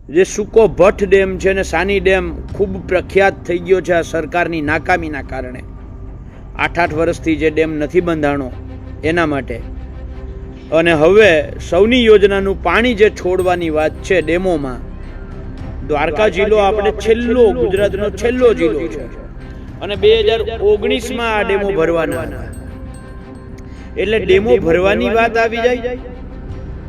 જે સૂકો ભટ્ટ ડેમ છે ને સાની ડેમ ખૂબ પ્રખ્યાત થઈ ગયો છે આ સરકારની નાકામીના કારણે. 8 વર્ષથી જે ડેમ નથી બંધાણો એના માટે. અને હવે સૌની યોજનાનું પાણી જે છોડવાની વાત છે ડેમોમાં, દ્વારકા જિલ્લો આપણે ગુજરાતનો છેલ્લો જિલ્લો છે અને 2019માં આ ડેમો ભરવાના હતા. એટલે ડેમો ભરવાની વાત આવી જાય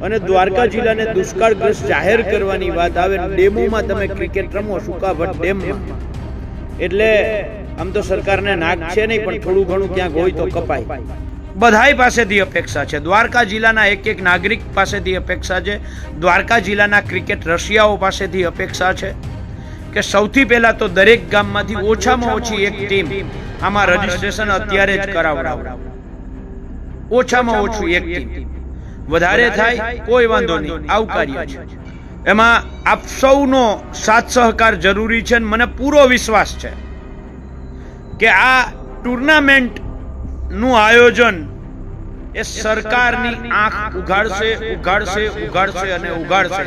અને દ્વારકા જિલ્લાને દુષ્કાળગ્રસ્ત જાહેર કરવાની વાત આવે. ડેમોમાં તમે ક્રિકેટ રમો સુકાભટ ડેમમાં, એટલે આમ તો સરકારને નાક છે નહીં, પણ થોડું ઘણું ક્યાંક હોય તો કપાય. બધાય પાસેથી અપેક્ષા છે, દ્વારકા જિલ્લાના એક નાગરિક પાસેથી અપેક્ષા છે, દ્વારકા જિલ્લાના ક્રિકેટ રશિયાઓ પાસેથી અપેક્ષા છે કે સૌથી પહેલા તો દરેક ગામમાંથી ઓછામાં ઓછી એક ટીમ આમાં રજીસ્ટ્રેશન અત્યારે જ કરાવડાવો. ઓછામાં ઓછું એક ટીમ, વધારે થાય કોઈ વાંધો નહીં, આવકાર્ય છે. એમાં આપ સૌનો સાથ સહકાર જરૂરી છે. મને પૂરો વિશ્વાસ છે કે આ ટુર્નામેન્ટ નું આયોજન એ સરકારની આંખ ઉઘાડશે અને ઉઘાડશે.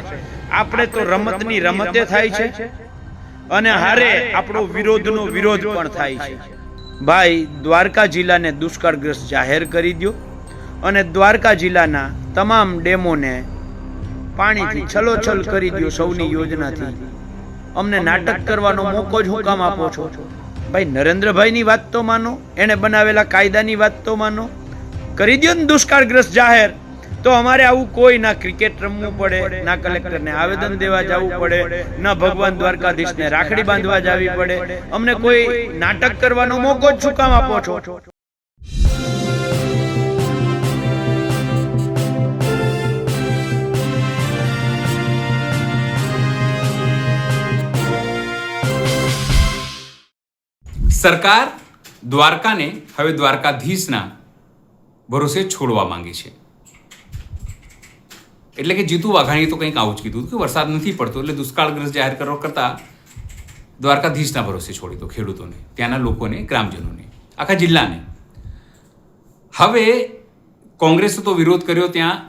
આપણે તો રમતની રમતે થાય છે અને હારે આપણો વિરોધનો વિરોધ પણ થાય છે. ભાઈ, દ્વારકા જિલ્લાને દુષ્કાળગ્રસ્ત જાહેર કરી દો અને દ્વારકા જિલ્લાના તમામ ડેમોને પાણીથી છલોછલ કરી દો સૌની યોજનાથી. અમને નાટક કરવાનો મોકો જ હું કામ આપો છો? ભાઈ, નરેન્દ્રભાઈની વાત તો માનો, એને બનાવેલા કાયદાની વાત તો માનો. કરી દો ને દુષ્કાળગ્રસ્ત જાહેર, તો અમારે આવું કોઈ ના ક્રિકેટ રમવું પડે, ના કલેક્ટરને આવેદન દેવા જવું પડે, ના ભગવાન દ્વારકાધીશને રાખડી બાંધવા જવી પડે. અમને કોઈ નાટક કરવાનો મોકો જ શું કામ આપો છો? સરકાર દ્વારકાને હવે દ્વારકાધીશના ભરોસે છોડવા માંગે છે. એટલે કે જીતુ વાઘાણીએ તો કંઈક આવું જ કીધું કે વરસાદ નથી પડતો એટલે દુષ્કાળગ્રસ્ત જાહેર કરવા કરતાં દ્વારકાધીશના ભરોસે છોડી દો ખેડૂતોને, ત્યાંના લોકોને, ગ્રામજનોને, આખા જિલ્લાને. હવે કોંગ્રેસે તો વિરોધ કર્યો, ત્યાં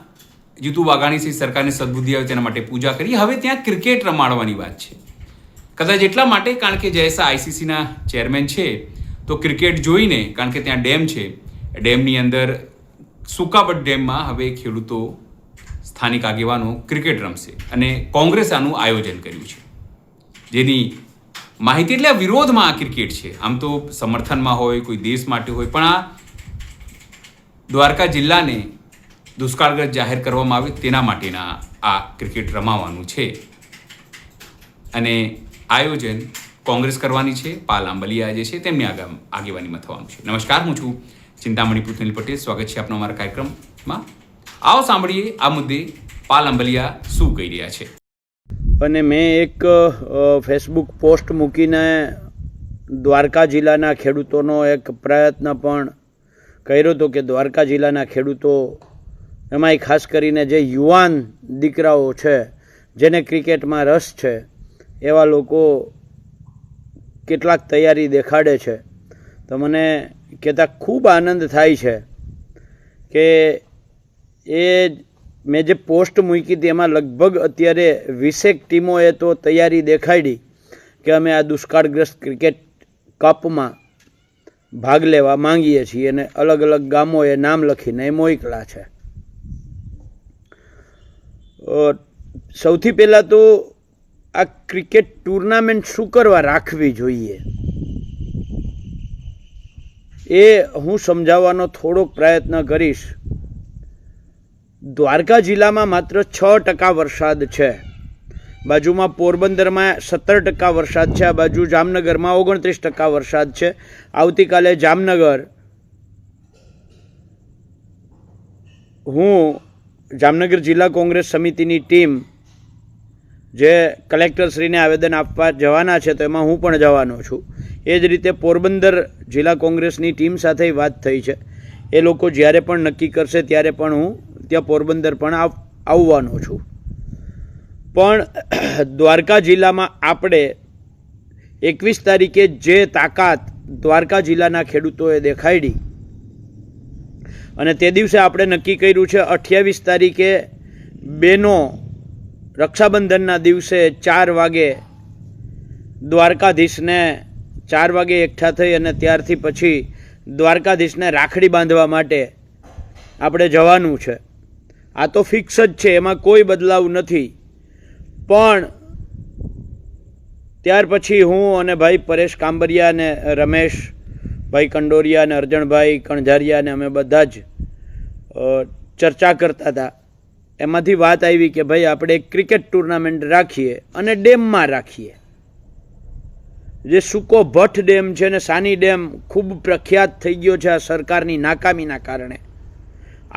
જીતુ વાઘાણી સરકારને સદબુદ્ધિ આવે તેના માટે પૂજા કરી. હવે ત્યાં ક્રિકેટ રમાડવાની વાત છે. કદાચ એટલા માટે કારણ કે જયસા આઈસીસીના ચેરમેન છે, તો ક્રિકેટ જોઈને, કારણ કે ત્યાં ડેમ છે, ડેમની અંદર સુકાબટ ડેમમાં હવે ખેડૂતો, સ્થાનિક આગેવાનો ક્રિકેટ રમશે અને કોંગ્રેસ આનું આયોજન કર્યું છે. જેની માહિતી, એટલે વિરોધમાં આ ક્રિકેટ છે. આમ તો સમર્થનમાં હોય, કોઈ દેશ માટે હોય, પણ આ દ્વારકા જિલ્લાને દુષ્કાળગ્રસ્ત જાહેર કરવામાં આવે તેના માટેના આ ક્રિકેટ રમાવાનું છે. અને આયોજન કોંગ્રેસ કરવાની છે. પાલ આંબલિયા જે છે તેમની આગેવાનીમાં થવાનું છે. નમસ્કાર, હું છું ચિંતામણી પુથનીલ પટેલ. સ્વાગત છે આપનો અમારા કાર્યક્રમમાં. આવો સાંભળીએ આ મુદ્દે પાલ આંબલિયા શું કહી રહ્યા છે. અને મેં એક ફેસબુક પોસ્ટ મૂકીને દ્વારકા જિલ્લાના ખેડૂતોનો એક પ્રયત્ન પણ કર્યો હતો કે દ્વારકા જિલ્લાના ખેડૂતો, એમાંય ખાસ કરીને જે યુવાન દીકરાઓ છે જેને ક્રિકેટમાં રસ છે, એવા લોકો કેટલાક તૈયારી દેખાડે છે. તો મને કહેતા ખૂબ આનંદ થાય છે કે એ મેં જે પોસ્ટ મૂકી હતી એમાં લગભગ અત્યારે 20 ટીમોએ તો તૈયારી દેખાડી કે અમે આ દુષ્કાળગ્રસ્ત ક્રિકેટ કપમાં ભાગ લેવા માંગીએ છીએ, અને અલગ અલગ ગામોએ નામ લખીને મોકલા છે. સૌથી પહેલાં તો આ ક્રિકેટ ટુર્નામેન્ટ શું કરવા રાખવી જોઈએ એ હું સમજાવવાનો થોડોક પ્રયત્ન કરીશ. દ્વારકા જિલ્લામાં માત્ર 6% વરસાદ છે. બાજુમાં પોરબંદરમાં 17% વરસાદ છે. આ બાજુ જામનગરમાં 29% વરસાદ છે. આવતીકાલે જામનગર, હું જામનગર જિલ્લા કોંગ્રેસ સમિતિની ટીમ જે કલેક્ટરશ્રીને આવેદન આપવા જવાના છે, તો એમાં હું પણ જવાનો છું. એ જ રીતે પોરબંદર જિલ્લા કોંગ્રેસની ટીમ સાથે વાત થઈ છે. એ લોકો જ્યારે પણ નક્કી કરશે ત્યારે પણ હું ત્યાં પોરબંદર પણ આવવાનો છું. પણ દ્વારકા જિલ્લામાં આપણે 21 તારીખે જે તાકાત દ્વારકા જિલ્લાના ખેડૂતોએ દેખાડી અને તે દિવસે આપણે નક્કી કર્યું છે 28 તારીખે બેનો રક્ષાબંધનના દિવસે 4 વાગે દ્વારકાધીશને 4 વાગે એકઠા થઈ અને ત્યારથી પછી દ્વારકાધીશને રાખડી બાંધવા માટે આપણે જવાનું છે. આ તો ફિક્સ જ છે, એમાં કોઈ બદલાવ નથી. પણ ત્યાર પછી હું અને ભાઈ પરેશ કાંબરિયા અને રમેશભાઈ કંડોરિયા અને અર્જણભાઈ કણઝારિયા અને અમે બધા જ ચર્ચા કરતા હતા. એમાંથી વાત આવી કે ભાઈ આપણે એક ક્રિકેટ ટુર્નામેન્ટ રાખીએ અને ડેમમાં રાખીએ. જે સૂકો ભટ્ટ ડેમ છે ને સાની ડેમ ખૂબ પ્રખ્યાત થઈ ગયો છે આ સરકારની નાકામીના કારણે.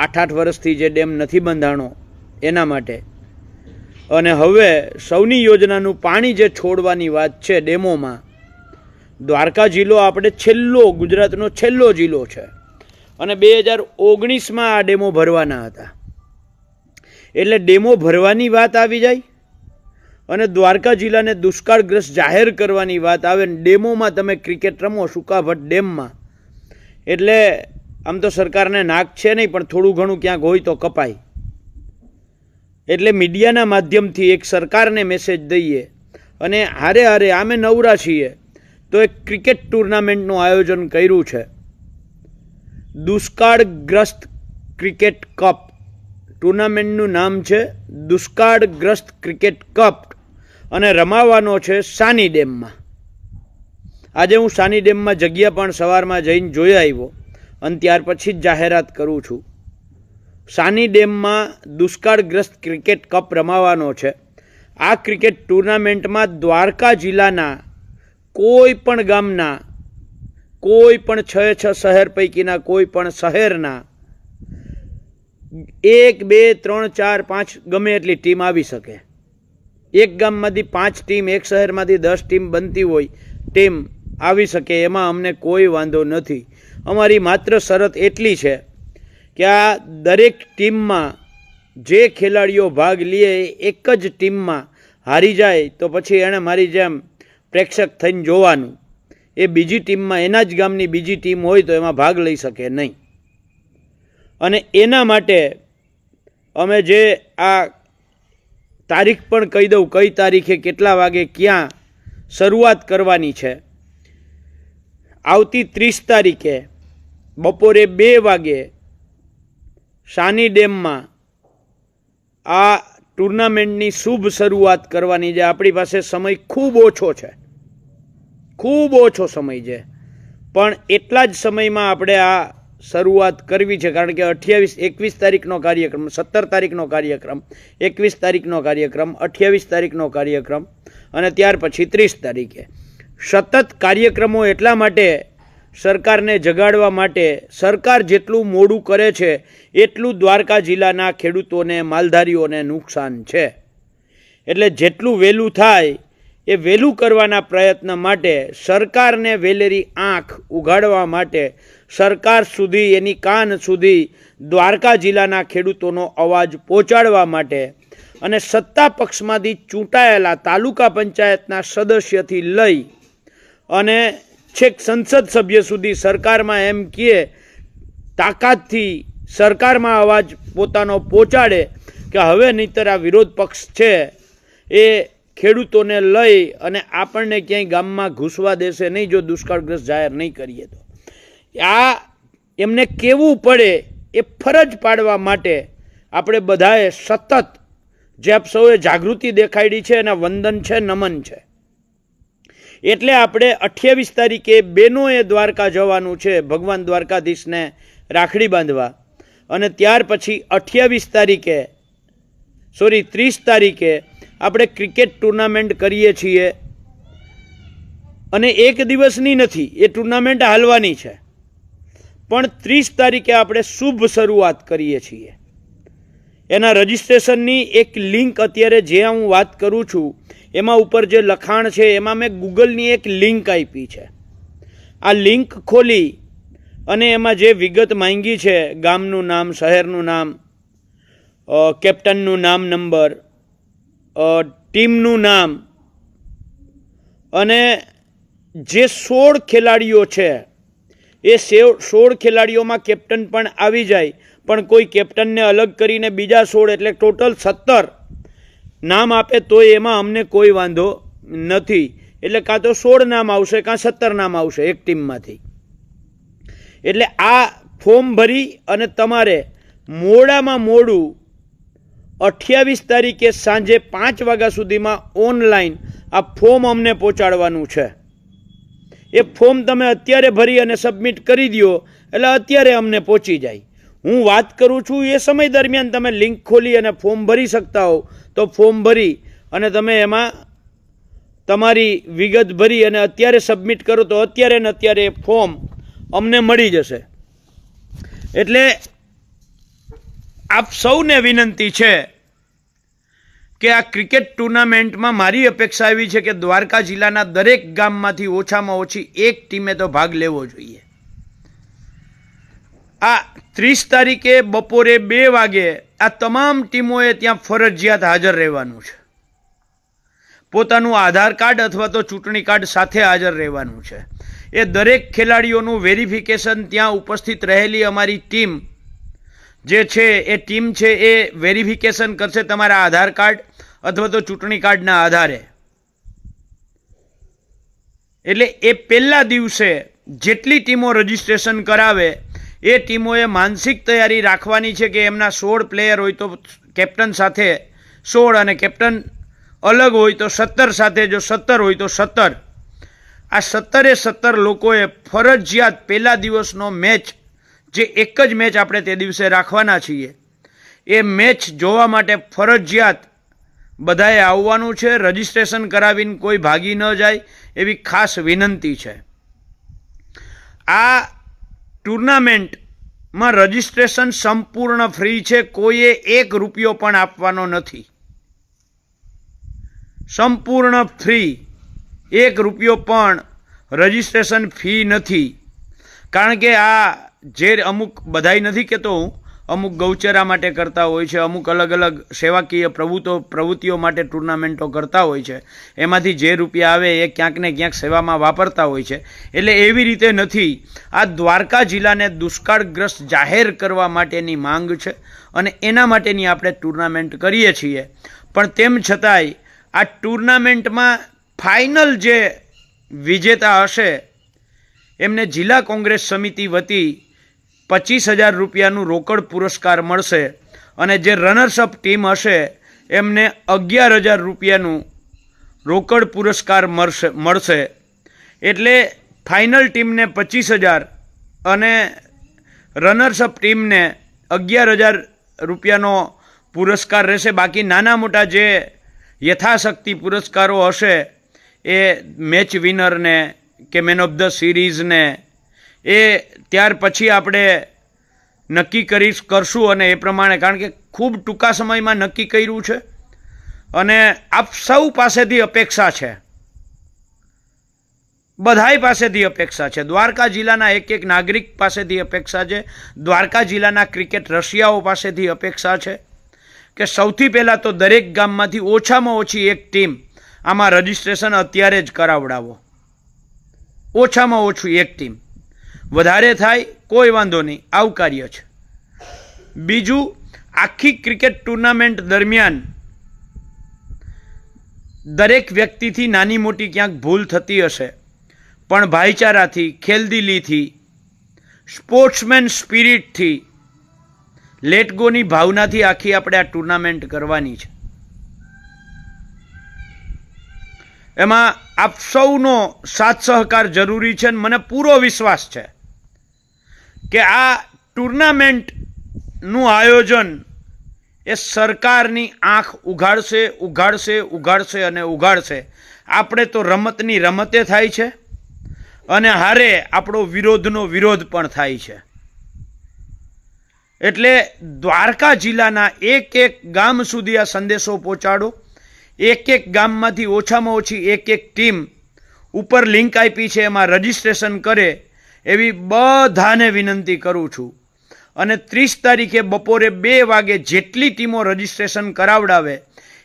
8 વર્ષથી જે ડેમ નથી બંધાણો એના માટે. અને હવે સૌની યોજનાનું પાણી જે છોડવાની વાત છે ડેમોમાં, દ્વારકા જિલ્લો આપણે ગુજરાતનો છેલ્લો જિલ્લો છે અને 2019માં આ ડેમો ભરવાના હતા. એટલે ડેમો ભરવાની વાત આવી જાય અને દ્વારકા જિલ્લાને દુષ્કાળગ્રસ્ત જાહેર કરવાની વાત આવે ને ડેમોમાં તમે ક્રિકેટ રમો સુકાભટ ડેમમાં, એટલે આમ તો સરકારને નાક છે નહીં પણ થોડું ઘણું ક્યાંક હોય તો કપાય. એટલે મીડિયાના માધ્યમથી એક સરકારને મેસેજ દઈએ અને હારે આમે નવરા છીએ તો એક ક્રિકેટ ટુર્નામેન્ટનું આયોજન કર્યું છે. દુષ્કાળગ્રસ્ત ક્રિકેટ કપ ટુર્નામેન્ટનું નામ છે દુષ્કાળગ્રસ્ત ક્રિકેટ કપ અને રમાવાનો છે સાની ડેમમાં. આજે હું સાની ડેમમાં જગ્યા પણ સવારમાં જઈને જોઈ આવ્યો અને ત્યાર પછી જ જાહેરાત કરું છું. સાની ડેમમાં દુષ્કાળગ્રસ્ત ક્રિકેટ કપ રમાવાનો છે. આ ક્રિકેટ ટુર્નામેન્ટમાં દ્વારકા જિલ્લાના કોઈ પણ ગામના કોઈ પણ 6 શહેર પૈકીના કોઈ પણ શહેરના 1, 2, 3, 4, 5 ગમે એટલી ટીમ આવી શકે. એક ગામમાંથી 5 ટીમ, એક શહેરમાંથી 10 ટીમ બનતી હોય ટીમ આવી શકે, એમાં અમને કોઈ વાંધો નથી. અમારી માત્ર શરત એટલી છે કે આ દરેક ટીમમાં જે ખેલાડીઓ ભાગ લે એક જ ટીમમાં હારી જાય તો પછી એણે મારી જેમ પ્રેક્ષક થઈને જોવાનું. એ બીજી ટીમમાં એના જ ગામની બીજી ટીમ હોય તો એમાં ભાગ લઈ શકે નહીં. અને એના માટે અમે જે આ તારીખ પણ કહી દઉં, કઈ તારીખે કેટલા વાગે ક્યાં શરૂઆત કરવાની છે. આવતી 30 તારીખે બપોરે 2 વાગે સાની ડેમમાં આ ટુર્નામેન્ટની શુભ શરૂઆત કરવાની છે. આપણી પાસે સમય ખૂબ ઓછો છે, ખૂબ ઓછો સમય છે, પણ એટલા જ સમયમાં આપણે આ શરૂઆત કરવી છે. કારણ કે 21 તારીખનો કાર્યક્રમ, 17 તારીખનો કાર્યક્રમ, 21 તારીખનો કાર્યક્રમ, 28 તારીખનો કાર્યક્રમ અને ત્યાર પછી 30 તારીખે સતત કાર્યક્રમો. એટલા માટે સરકારને જગાડવા માટે, સરકાર જેટલું મોડું કરે છે એટલું દ્વારકા જિલ્લાના ખેડૂતોને, માલધારીઓને નુકસાન છે. એટલે જેટલું વહેલું થાય એ વહેલું કરવાના પ્રયત્ન માટે, સરકારને વેલેરી આંખ ઉઘાડવા માટે, સરકાર સુધી, એની કાન સુધી દ્વારકા જિલ્લાના ખેડૂતોનો અવાજ પહોંચાડવા માટે અને સત્તા પક્ષમાંથી ચૂંટાયેલા તાલુકા પંચાયતના સદસ્યથી લઈ અને છેક સંસદ સભ્ય સુધી સરકારમાં એમ કહે તાકાતથી સરકારમાં અવાજ પોતાનો પહોંચાડે કે હવે નહીંતર આ વિરોધ પક્ષ છે એ ખેડૂતોને લઈ અને આપણને ક્યાંય ગામમાં ઘૂસવા દેશે નહીં જો દુષ્કાળગ્રસ્ત જાહેર નહીં કરીએ તો. આ એમને કહેવું પડે એ ફરજ પાડવા માટે આપણે બધાએ સતત જે આપ સૌએ જાગૃતિ દેખાડી છે એના વંદન છે, નમન છે. એટલે આપણે 28 તારીખે બહેનોએ દ્વારકા જવાનું છે ભગવાન દ્વારકાધીશને રાખડી બાંધવા. અને ત્યાર પછી 30 તારીખે આપણે ક્રિકેટ ટુર્નામેન્ટ કરીએ છીએ. અને એક દિવસની નથી, એ ટુર્નામેન્ટ હાલવાની છે. પણ 30 તારીખે આપણે શુભ શરૂઆત કરીએ છીએ. એના રજિસ્ટ્રેશનની એક લિંક અત્યારે જે હું વાત કરું છું એમાં ઉપર જે લખાણ છે એમાં મેં ગૂગલની એક લિંક આપી છે. આ લિંક ખોલી અને એમાં જે વિગત માંગી છે, ગામનું નામ, શહેરનું નામ, કેપ્ટનનું નામ, નંબર, ટીમનું નામ અને જે 16 ખેલાડીઓ છે એ 16 ખેલાડીઓમાં કેપ્ટન પણ આવી જાય, પણ કોઈ કેપ્ટનને અલગ કરીને બીજા 16 એટલે ટોટલ 17 નામ આપે તોય એમાં અમને કોઈ વાંધો નથી. એટલે કાં તો 16 નામ આવશે કાં 17 નામ આવશે એક ટીમમાંથી. એટલે આ ફોર્મ ભરી અને તમારે મોડામાં મોડું 28 તારીખે સાંજે 5 વાગ્યા સુધીમાં ઓનલાઈન આ ફોર્મ અમને પહોંચાડવાનું છે. એ ફોર્મ તમે અત્યારે ભરી અને સબમિટ કરી દો એટલે અત્યારે અમને પહોંચી જાય. હું વાત કરું છું એ સમય દરમિયાન તમે લિંક ખોલી અને ફોર્મ ભરી શકતા હો તો ફોર્મ ભરી અને તમે એમાં તમારી વિગત ભરી અને અત્યારે સબમિટ કરો તો અત્યારે ને અત્યારે એ ફોર્મ અમને મળી જશે. એટલે આપ સૌને વિનંતી છે કે આ ક્રિકેટ ટુર્નામેન્ટમાં મારી અપેક્ષા એવી છે કે દ્વારકા જિલ્લાના દરેક ગામમાંથી ઓછામાં ઓછી એક ટીમે તો ભાગ લેવો જોઈએ. આ 30 તારીખે બપોરે 2 વાગે આ તમામ ટીમોએ ત્યાં ફરજિયાત હાજર રહેવાનું છે. પોતાનું આધાર કાર્ડ અથવા તો ચૂંટણી કાર્ડ સાથે હાજર રહેવાનું છે. એ દરેક ખેલાડીઓનું વેરિફિકેશન ત્યાં ઉપસ્થિત રહેલી અમારી ટીમ જે છે એ ટીમ છે એ વેરિફિકેશન કરશે તમારા આધાર કાર્ડ અથવા તો ચૂંટણી કાર્ડના આધારે. એટલે એ પહેલા દિવસે જેટલી ટીમો રજીસ્ટ્રેશન કરાવે એ ટીમોએ માનસિક તૈયારી રાખવાની છે કે એમના 16 પ્લેયર હોય તો કેપ્ટન સાથે 16 અને કેપ્ટન અલગ હોય તો 17 સાથે, જો 17 હોય તો 17. આ 17 લોકોએ ફરજિયાત પહેલા દિવસનો મેચ, જે એક જ મેચ આપણે તે દિવસે રાખવાના છીએ, એ મેચ જોવા માટે ફરજિયાત બધાએ આવવાનું છે. રજીસ્ટ્રેશન કરાવીને કોઈ ભાગી ન જાય એવી ખાસ વિનંતી છે. આ ટુર્નામેન્ટમાં રજીસ્ટ્રેશન સંપૂર્ણ ફ્રી છે. કોઈએ 1 રૂપિયો પણ આપવાનો નથી. સંપૂર્ણ ફ્રી, 1 રૂપિયો પણ રજીસ્ટ્રેશન ફી નથી. કારણ કે આ જે અમુક બધાય નથી કહેતો હું, અમુક ગૌચરા માટે કરતા હોય છે, અમુક અલગ અલગ સેવાકીય પ્રવૃત્તિઓ માટે ટુર્નામેન્ટો કરતા હોય છે. એમાંથી જે રૂપિયા આવે એ ક્યાંક ને ક્યાંક સેવામાં વાપરતા હોય છે. એટલે એવી રીતે નથી. આ દ્વારકા જિલ્લાને દુષ્કાળગ્રસ્ત જાહેર કરવા માટેની માંગ છે અને એના માટેની આપણે ટુર્નામેન્ટ કરીએ છીએ. પણ તેમ છતાંય આ ટુર્નામેન્ટમાં ફાઇનલ જે વિજેતા હશે એમને જિલ્લા કોંગ્રેસ સમિતિ વતી 25,000 રૂપિયાનું રોકડ પુરસ્કાર મળશે અને જે રનર્સઅપ ટીમ હશે એમને 11,000 રૂપિયાનું રોકડ પુરસ્કાર મળશે. એટલે ફાઇનલ ટીમને 25,000 અને રનર્સઅપ ટીમને 11,000 રૂપિયાનો પુરસ્કાર રહેશે. બાકી નાના મોટા જે યથાશક્તિ પુરસ્કારો હશે એ મેચ વિનરને કે મેન ઓફ ધ સિરીઝને એ ત્યાર પછી આપણે નક્કી કરશું અને એ પ્રમાણે, કારણ કે ખૂબ ટૂંકા સમયમાં નક્કી કર્યું છે અને આપ સૌ પાસેથી અપેક્ષા છે, બધાય પાસેથી અપેક્ષા છે, દ્વારકા જિલ્લાના એક નાગરિક પાસેથી અપેક્ષા છે, દ્વારકા જિલ્લાના ક્રિકેટ રસિયાઓ પાસેથી અપેક્ષા છે કે સૌથી પહેલાં તો દરેક ગામમાંથી ઓછામાં ઓછી એક ટીમ આમાં રજીસ્ટ્રેશન અત્યારે જ કરાવડાવો. ઓછામાં ઓછું એક ટીમ, વધારે થાય કોઈ વાંધો નહીં, આવકાર્ય છે. બીજું, આખી ક્રિકેટ ટુર્નામેન્ટ દરમિયાન દરેક વ્યક્તિથી નાની મોટી ક્યાંક ભૂલ થતી હશે, પણ ભાઈચારાથી, ખેલદિલીથી, સ્પોર્ટ્સમેન સ્પિરિટથી, લેટ ગોની ભાવનાથી આખી આપણે આ ટુર્નામેન્ટ કરવાની છે. એમાં આપ સૌનો સાથ સહકાર જરૂરી છે અને મને પૂરો વિશ્વાસ છે કે આ ટુર્નામેન્ટનું આયોજન એ સરકારની આંખ ઉઘાડશે અને ઉઘાડશે. આપણે તો રમતની રમતે થાય છે અને હારે આપણો વિરોધનો વિરોધ પણ થાય છે. એટલે દ્વારકા જિલ્લાના એક ગામ સુધી આ સંદેશો પહોંચાડો. એક ગામમાંથી ઓછામાં ઓછી એક ટીમ ઉપર લિંક આપી છે એમાં રજીસ્ટ્રેશન કરે એવી બધાને વિનંતી કરું છું. અને 30 તારીખે બપોરે 2 વાગે જેટલી ટીમો રજીસ્ટ્રેશન કરાવડાવે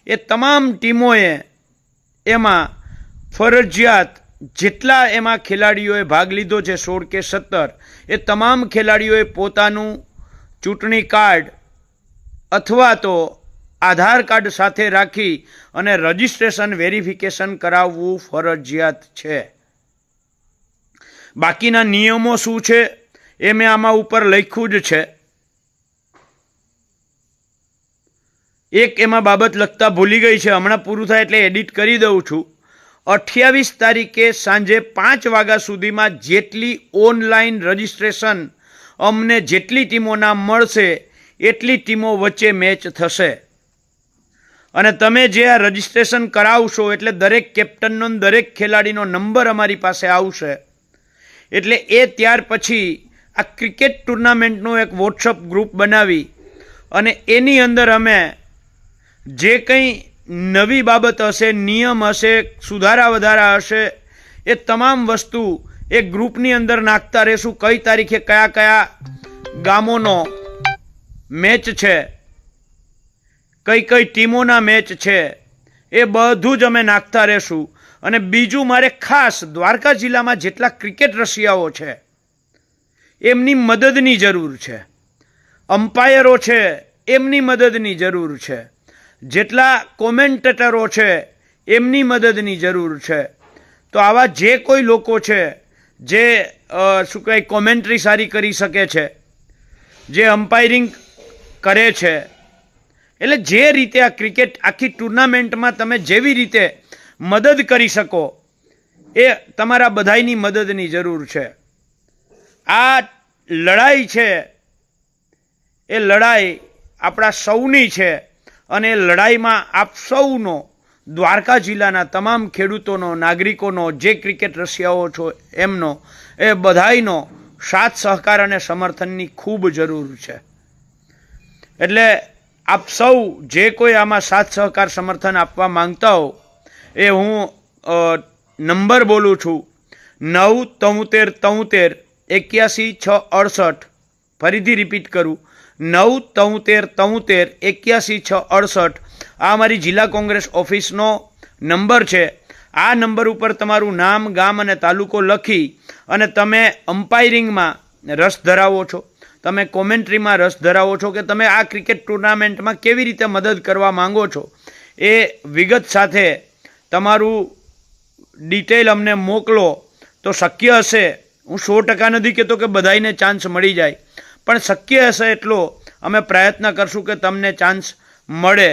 એ તમામ ટીમોએ એમાં ફરજિયાત જેટલા એમાં ખેલાડીઓએ ભાગ લીધો છે 16 કે 17 એ તમામ ખેલાડીઓએ પોતાનું ચૂંટણી કાર્ડ અથવા તો આધાર કાર્ડ સાથે રાખી અને રજિસ્ટ્રેશન વેરિફિકેશન કરાવવું ફરજિયાત છે. બાકીના નિયમો શું છે એ મેં આમાં ઉપર લખ્યું જ છે. એક એમાં બાબત લખતા ભૂલી ગઈ છે, હમણાં પૂરું થાય એટલે એડિટ કરી દઉં છું. 28 તારીખે સાંજે 5 વાગ્યા સુધીમાં જેટલી ઓનલાઈન રજિસ્ટ્રેશન અમને જેટલી ટીમોના મળશે એટલી ટીમો વચ્ચે મેચ થશે. અને તમે જે આ રજિસ્ટ્રેશન કરાવશો એટલે દરેક કેપ્ટનનો દરેક ખેલાડીનો નંબર અમારી પાસે આવશે. એટલે એ ત્યાર પછી આ ક્રિકેટ ટુર્નામેન્ટનું એક વોટ્સઅપ ગ્રુપ બનાવી અને એની અંદર અમે જે કંઈ નવી બાબત હશે, નિયમ હશે, સુધારા વધારા હશે, એ તમામ વસ્તુ એ ગ્રુપની અંદર નાખતા રહેશું. કઈ તારીખે કયા કયા ગામોનો મેચ છે, કઈ કઈ ટીમોના મેચ છે, એ બધું જ અમે નાખતા રહેશું. અને બીજું, મારે ખાસ દ્વારકા જિલ્લામાં જેટલા ક્રિકેટ રસિયાઓ છે એમની મદદની જરૂર છે. અમ્પાયરો છે એમની મદદની જરૂર છે. જેટલા કોમેન્ટેટરો છે એમની મદદની જરૂર છે. તો આવા જે કોઈ લોકો છે જે શું કહેવાય કોમેન્ટ્રી સારી કરી શકે છે, જે અમ્પાયરિંગ કરે છે, એટલે જે રીતે આ ક્રિકેટ આખી ટુર્નામેન્ટમાં તમે જેવી રીતે મદદ કરી શકો એ તમારા બધાયની મદદની જરૂર છે. આ લડાઈ છે એ લડાઈ આપણા સૌની છે અને એ લડાઈમાં આપ સૌનો, દ્વારકા જિલ્લાના તમામ ખેડૂતોનો, નાગરિકોનો, જે ક્રિકેટ રસિયાઓ છો એમનો, એ બધાયનો સાથ સહકાર અને સમર્થનની ખૂબ જરૂર છે. એટલે આપ સૌ જે કોઈ આમાં સાથ સહકાર સમર્થન આપવા માંગતા હો એ હું નંબર બોલું છું 97373 81668. ફરીથી રિપીટ કરું 97373 81668. આ અમારી જિલ્લા કોંગ્રેસ ઓફિસનો નંબર છે. આ નંબર ઉપર તમારું નામ, ગામ અને તાલુકો લખી અને તમે અમ્પાયરિંગમાં રસ ધરાવો છો, તમે કોમેન્ટ્રીમાં રસ ધરાવો છો, કે તમે આ ક્રિકેટ ટુર્નામેન્ટમાં કેવી રીતે મદદ કરવા માંગો છો એ વિગત સાથે તમારું ડિટેલ અમને મોકલો. તો શક્ય હશે, હું 100% નથી કહેતો કે બધાને ચાન્સ મળી જાય, પણ શક્ય હશે એટલો અમે પ્રયત્ન કરશું કે તમને ચાન્સ મળે.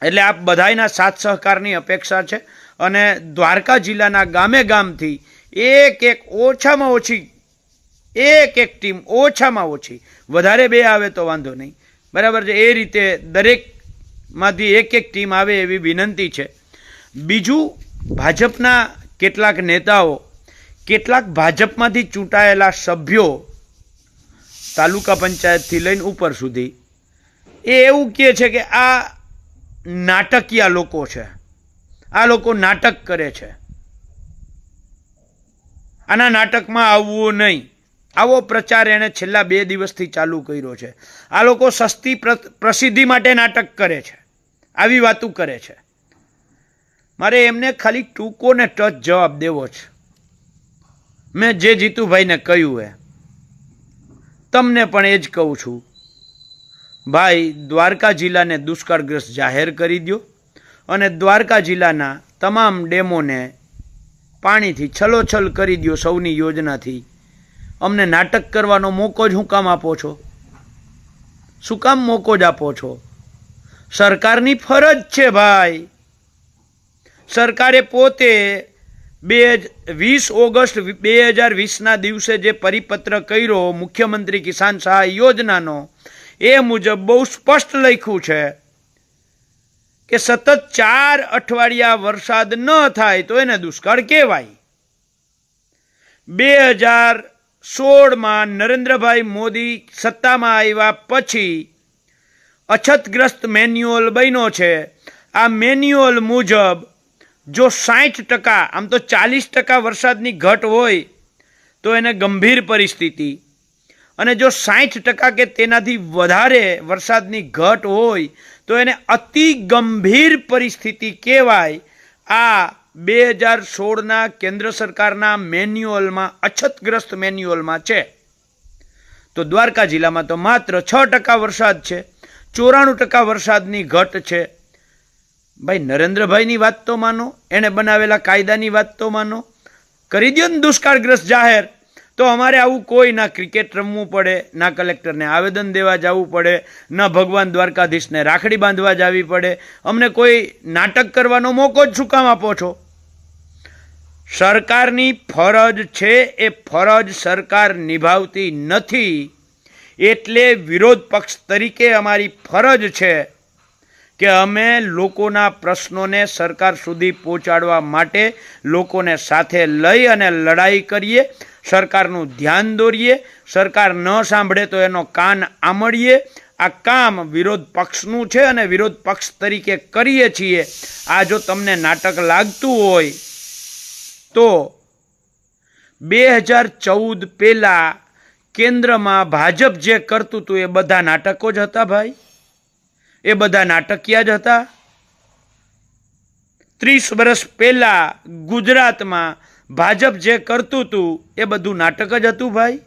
એટલે આપ બધાયના સાથ સહકારની અપેક્ષા છે. અને દ્વારકા જિલ્લાના ગામે ગામથી એક ઓછામાં ઓછી એક ટીમ, ઓછામાં ઓછી, વધારે 2 આવે તો વાંધો નહીં, બરાબર છે, એ રીતે દરેકમાંથી એક ટીમ આવે એવી વિનંતી છે. બીજું, ભાજપના કેટલાક નેતાઓ, કેટલાક ભાજપમાંથી ચૂંટાયેલા સભ્યો, તાલુકા પંચાયતથી લઈને ઉપર સુધી, એ એવું કહે છે કે આ નાટકીય લોકો છે, આ લોકો નાટક કરે છે, આના નાટકમાં આવવું નહીં. આવો પ્રચાર એણે છેલ્લા 2 દિવસથી ચાલુ કર્યો છે. આ લોકો સસ્તી પ્રસિદ્ધિ માટે નાટક કરે છે, આવી વાતો કરે છે. મારે એમને ખાલી ટૂંકો ને ટચ જવાબ દેવો છે. મેં જે જીતુભાઈને કહ્યું એ તમને પણ એ જ કહું છું, ભાઈ, દ્વારકા જિલ્લાને દુષ્કાળગ્રસ્ત જાહેર કરી દો અને દ્વારકા જિલ્લાના તમામ ડેમોને પાણીથી છલોછલ કરી દો સૌની યોજનાથી. અમને નાટક કરવાનો મોકો જ શું કામ આપો છો? શું કામ મોકો જ આપો છો? સરકારની ફરજ છે ભાઈ. સરકારે પોતે 20 ઓગસ્ટ 2020ના દિવસે જે પરિપત્ર કર્યો મુખ્યમંત્રી કિસાન સહાય યોજનાનો, એ મુજબ બહુ સ્પષ્ટ લખ્યું છે કે સતત 4 અઠવાડિયા વરસાદ ન થાય તો એને દુષ્કાળ કહેવાય. 2016માં નરેન્દ્રભાઈ મોદી સત્તામાં આવ્યા પછી અછતગ્રસ્ત મેન્યુઅલ બન્યો છે. આ મેન્યુઅલ મુજબ જો 60%, આમ તો 40% વરસાદની ઘટ હોય તો એને ગંભીર પરિસ્થિતિ, અને જો 60% કે તેનાથી વધારે વરસાદની ઘટ હોય તો એને અતિ ગંભીર પરિસ્થિતિ કહેવાય. આ 2016ના કેન્દ્ર સરકારના મેન્યુઅલમાં, અછતગ્રસ્ત મેન્યુઅલમાં છે. તો દ્વારકા જિલ્લામાં તો માત્ર 6% વરસાદ છે. 94% વરસાદની ઘટ છે. ભાઈ નરેન્દ્રભાઈની વાત તો માનો, એણે બનાવેલા કાયદાની વાત તો માનો, કરી દો ને દુષ્કાળગ્રસ્ત જાહેર. તો અમારે આવું કોઈ ના ક્રિકેટ રમવું પડે, ના કલેક્ટરને આવેદન દેવા જવું પડે, ના ભગવાન દ્વારકાધીશને રાખડી બાંધવા જવી પડે. અમને કોઈ નાટક કરવાનો મોકો જ શું કામ આપો છો? સરકારની ફરજ છે, એ ફરજ સરકાર નિભાવતી નથી. એટલે વિરોધ પક્ષ તરીકે અમારી ફરજ છે કે અમે લોકોના પ્રશ્નોને સરકાર સુધી પહોંચાડવા માટે લોકોને સાથે લઈ અને લડાઈ કરીએ, સરકારનું ધ્યાન દોરીએ, સરકાર ન સાંભળે તો એનો કાન આમળીએ. આ કામ વિરોધ પક્ષનું છે અને વિરોધ પક્ષ તરીકે કરીએ છીએ. આ જો તમને નાટક લાગતું હોય તો 2014 પહેલાં કેન્દ્રમાં ભાજપ જે કરતું હતું એ બધા નાટકો જ હતા ભાઈ, એ બધા નાટકીયા જ હતા. 30 વર્ષ પહેલાં ગુજરાતમાં ભાજપ જે કરતું હતું એ બધું નાટક જ હતું ભાઈ.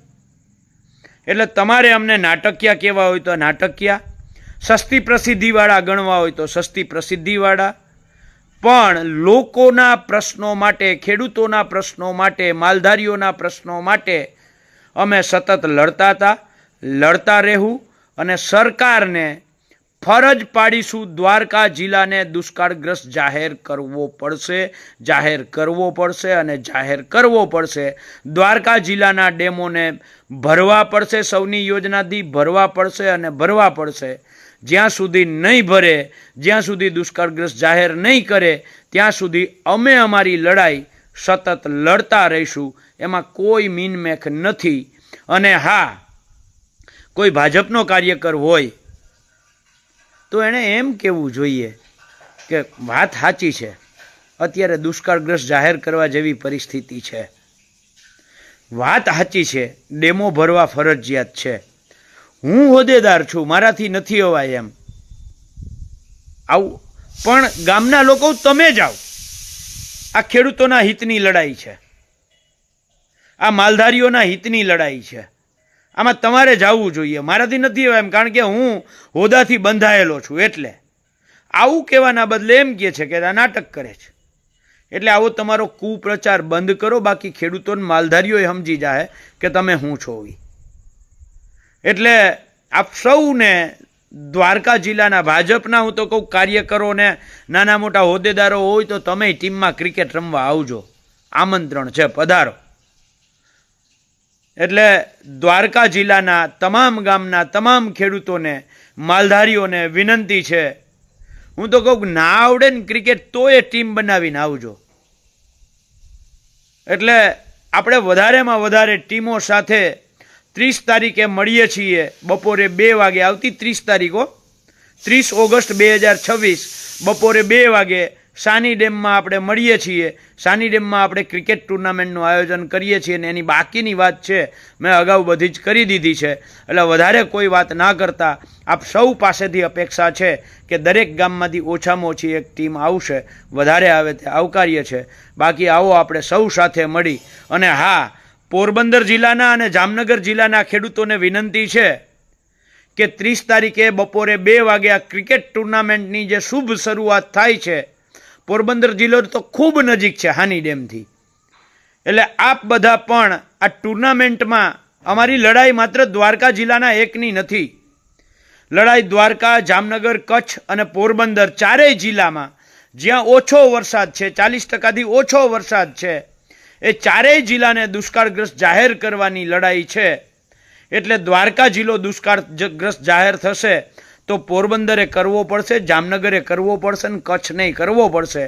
એટલે તમારે અમને નાટકીયા કહેવા હોય તો નાટકીયા, સસ્તી પ્રસિદ્ધિવાળા ગણવા હોય તો સસ્તી પ્રસિદ્ધિવાળા. પણ લોકોના પ્રશ્નો માટે, ખેડૂતોના પ્રશ્નો માટે, માલધારીઓના પ્રશ્નો માટે અમે સતત લડતા હતા, લડતા રહેવું. અને સરકારને ફરજ પાડીશું, દ્વારકા જિલ્લાને દુષ્કાળગ્રસ્ત જાહેર કરવો પડશે, જાહેર કરવો પડશે અને જાહેર કરવો પડશે. દ્વારકા જિલ્લાના ડેમોને ભરવા પડશે, સૌની યોજનાથી ભરવા પડશે અને ભરવા પડશે. જ્યાં સુધી નહીં ભરે, જ્યાં સુધી દુષ્કાળગ્રસ્ત જાહેર નહીં કરે, ત્યાં સુધી અમે અમારી લડાઈ સતત લડતા રહીશું. એમાં કોઈ મીનમેખ નથી. અને હા, કોઈ ભાજપનો કાર્યકર હોય તો એણે એમ કહેવું જોઈએ કે વાત સાચી છે, અત્યારે દુષ્કાળગ્રસ્ત જાહેર કરવા જેવી પરિસ્થિતિ છે, વાત સાચી છે, ડેમો ભરવા ફરજિયાત છે, હું હોદ્દેદાર છું, મારાથી નથી અવાય એમ. આવું પણ ગામના લોકો તમે જાઓ, આ ખેડૂતોના હિતની લડાઈ છે, આ માલધારીઓના હિતની લડાઈ છે. આમાં તમારે જવું જોઈએ, મારાથી નથી એમ, કારણ કે હું હોદ્દાથી બંધાયેલો છું. એટલે આવું કહેવાના બદલે એમ કહે છે કે આ નાટક કરે છે. એટલે આવો તમારો કુપ્રચાર બંધ કરો, બાકી ખેડૂતોને માલધારીઓ સમજી જાય કે તમે શું છો. એટલે આપ સૌને દ્વારકા જિલ્લાના ભાજપના હું તો કહું કાર્યકરોને, નાના મોટા હોદ્દેદારો હોય તો તમે ટીમમાં ક્રિકેટ રમવા આવજો, આમંત્રણ છે, પધારો. એટલે દ્વારકા જિલ્લાના તમામ ગામના તમામ ખેડૂતોને, માલધારીઓને વિનંતી છે, હું તો કહું ના આવડે ને ક્રિકેટ તો એ ટીમ બનાવીને આવજો. એટલે આપણે વધારેમાં વધારે ટીમો સાથે 30 તારીખે મળીએ છીએ બપોરે 2 વાગે. આવતી 30 તારીખો 30 ઓગસ્ટ 2026 બપોરે 2 વાગે સાની ડેમમાં આપણે મળીએ છીએ. સાની ડેમમાં આપણે ક્રિકેટ ટુર્નામેન્ટનું આયોજન કરીએ છીએ અને એની બાકીની વાત છે મેં અગાઉ બધી જ કરી દીધી છે. એટલે વધારે કોઈ વાત ના કરતા આપ સૌ પાસેથી અપેક્ષા છે કે દરેક ગામમાંથી ઓછામાં ઓછી એક ટીમ આવશે, વધારે આવે તે આવકાર્ય છે. બાકી આવો આપણે સૌ સાથે મળી. અને હા, પોરબંદર જિલ્લાના અને જામનગર જિલ્લાના ખેડૂતોને વિનંતી છે કે 30 તારીખે બપોરે 2 વાગે આ ક્રિકેટ ટુર્નામેન્ટની જે શુભ શરૂઆત થાય છે, પોરબંદર જિલ્લો તો ખૂબ નજીક છે હાની ડેમથી. એટલે આપ બધા પણ આ ટુર્નામેન્ટમાં, અમારી લડાઈ માત્ર દ્વારકા જિલ્લાના એકની નથી, લડાઈ દ્વારકા, જામનગર, કચ્છ અને પોરબંદર ચારેય જિલ્લામાં જ્યાં ઓછો વરસાદ છે, 40%થી ઓછો વરસાદ છે, એ ચારેય જિલ્લાને દુષ્કાળગ્રસ્ત જાહેર કરવાની લડાઈ છે. એટલે દ્વારકા જિલ્લો દુષ્કાળગ્રસ્ત જાહેર થશે તો પોરબંદરે કરવો પડશે, જામનગરે કરવો પડશે ને કચ્છ નહીં કરવો પડશે.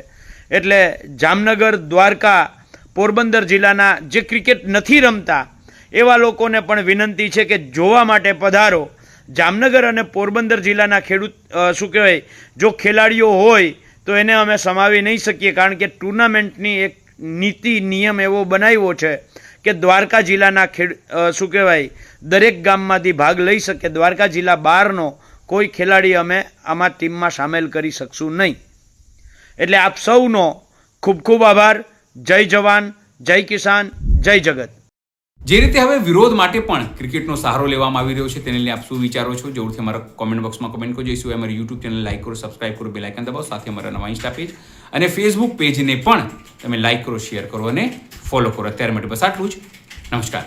એટલે જામનગર, દ્વારકા, પોરબંદર જિલ્લાના જે ક્રિકેટ નથી રમતા એવા લોકોને પણ વિનંતી છે કે જોવા માટે પધારો. જામનગર અને પોરબંદર જિલ્લાના ખેડૂત શું કહેવાય, જો ખેલાડીઓ હોય તો એને અમે સમાવી નહીં શકીએ, કારણ કે ટુર્નામેન્ટની એક નીતિ નિયમ એવો બનાવ્યો છે કે દ્વારકા જિલ્લાના શું કહેવાય દરેક ગામમાંથી ભાગ લઈ શકે. દ્વારકા જિલ્લા બહારનો કોઈ ખેલાડી અમે આમાં ટીમમાં સામેલ કરી શકશું નહીં. એટલે આપ સૌનો ખૂબ ખૂબ આભાર. જય જવાન, જય કિસાન, જય જગત. જે રીતે હવે વિરોધ માટે પણ ક્રિકેટનો સહારો લેવામાં આવી રહ્યો છે તેને લઈને આપ શું વિચારો છો જરૂરથી અમારા કોમેન્ટ બોક્સમાં કમેન્ટ કરજો. એ સિવાય અમારી યુટ્યુબ ચેનલ લાઈક કરો, સબસ્ક્રાઇબ કરો, બેલ આઇકન દબાવો. સાથે અમારા નવા ઇન્સ્ટા પેજ અને ફેસબુક પેજને પણ તમે લાઈક કરો, શેર કરો અને ફોલો કરો. અત્યારે માટે બસ આટલું જ. નમસ્કાર.